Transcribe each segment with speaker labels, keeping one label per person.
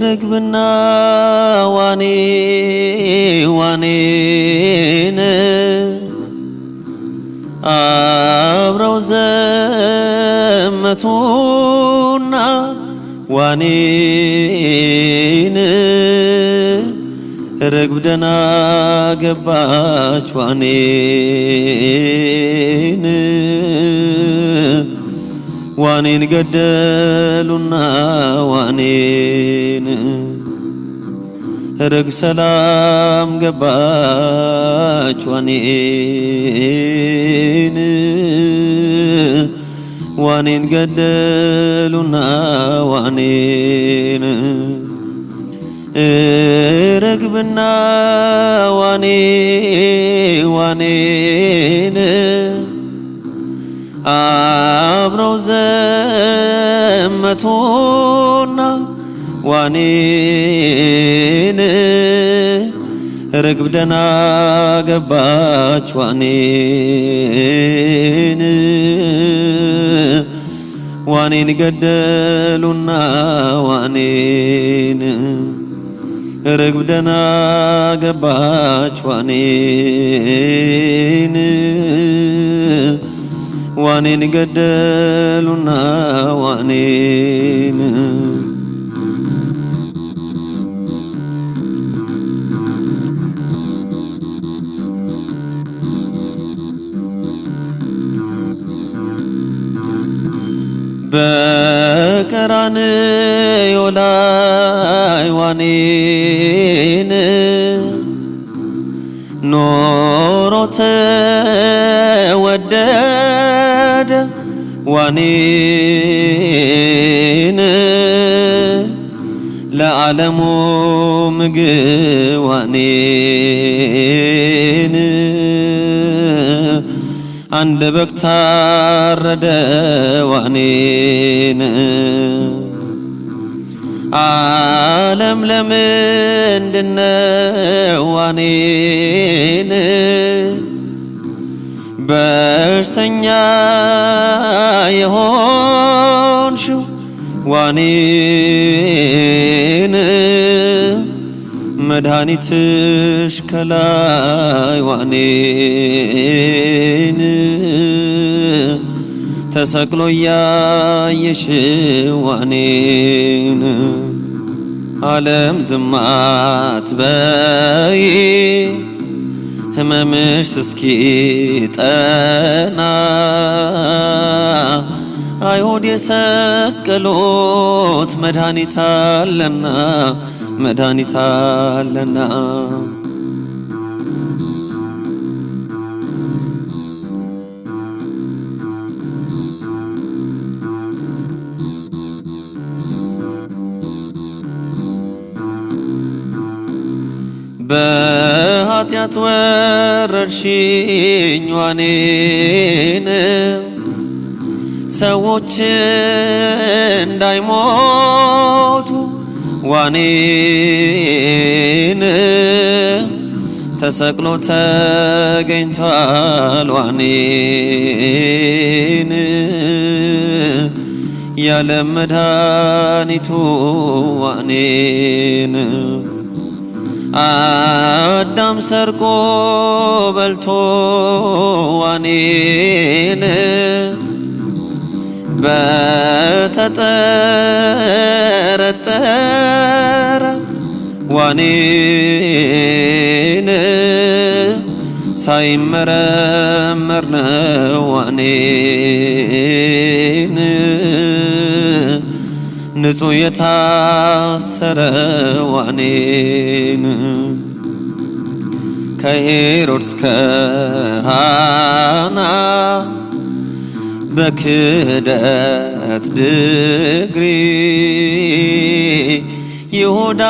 Speaker 1: ርግብና ዋኔን አብረው ዘመቱና ዋኔን ርግብ ደና ገባች ዋኔን ገደሉና ዋኔን ርግብ ሰላም ገባች ዋኔን ገደሉና ዋኔን ርግብና ዋኔን አብረው ዘመቱና ዋኔን ርግብ ደና ገባች ዋኔን ገደሉና ዋኔን ርግብ ደና ገባች ዋኔን ገደሉና ዋኔን በቀራንዮ ላይ ዋኔን ኖሮ ተወደደ ዋኔን ለዓለሙ ምግብ ዋኔን አንድ በግ ታረደ ዋኔን ዓለም ለምንድነው ዋኔን በሽተኛ የሆንሽው ዋኔን መድኃኒትሽ ከላይ ዋኔን ተሰቅሎ ያየሽ ዋኔን ዓለም ዝም አትበይ ህመምሽ እስኪጠና አይሁድ የሰቀሉት መድኃኒት አለና በኃጢአት ወረርሽኝ ዋኔን ሰዎች እንዳይሞቱ ዋኔን ተሰቅሎ ተገኝቷል ዋኔን ያለም መድኃኒቱ ዋኔን አዳም ሰርቆ በልቶ ዋኔን በተጠረጠረ ዋኔን ሳይመረመር ነው ዋኔን ንጹሕ የታሰረ ዋኔን ከሄሮድስ ከሃና በክህደት ድግሪ ይሁዳ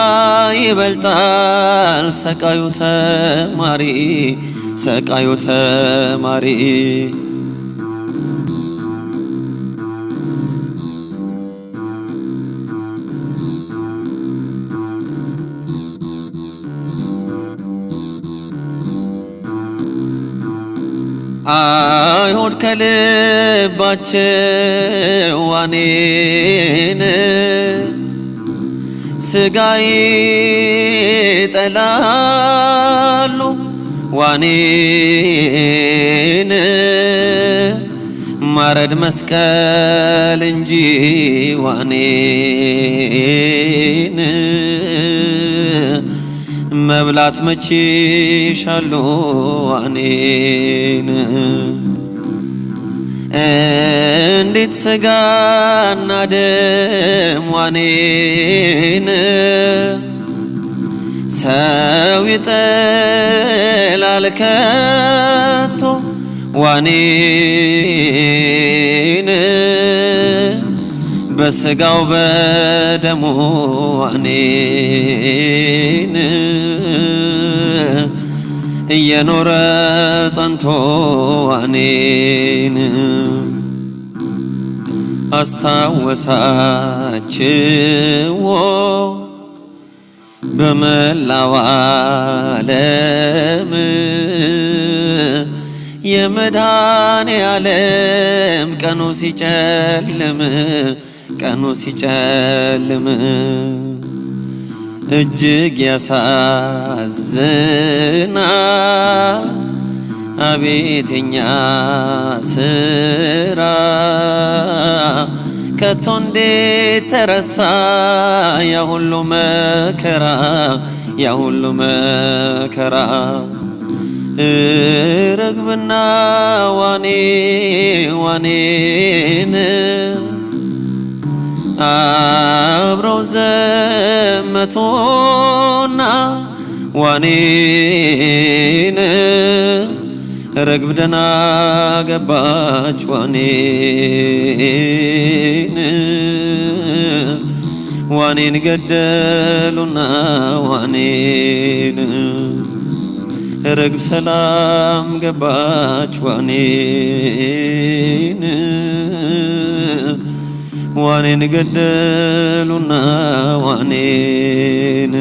Speaker 1: ይበልጣል ሰቃዩ ተማሪ አይሁድ ከልባቸው ዋኔን ስጋዬ ጠላሉ ዋኔን ማረድ መስቀል እንጂ ዋኔን መብላት መቼ ሻሉ ዋኔን እንዴት ስጋና ደም ዋኔን ሰው ይጠላል ከቶ ዋኔን በስጋው በደሙ ዋኔን እየኖረ ጸንቶ ዋኔን አስታወሳችዎ በመላው ዓለም የመድኃኔዓለም ቀኑ ሲጨልም እጅግ ያሳዝናል አቤት የኛ ስራ ከቶ እንዴት ተረሳ ያ ሁሉ መከራ ርግብና ዋኔን አብረው ዘመቱና ዋኔን ርግብ ደና ገባች ዋኔን ገደሉና ዋኔን ርግብ ሰላም ገባች ዋኔን ገደሉና ዋኔን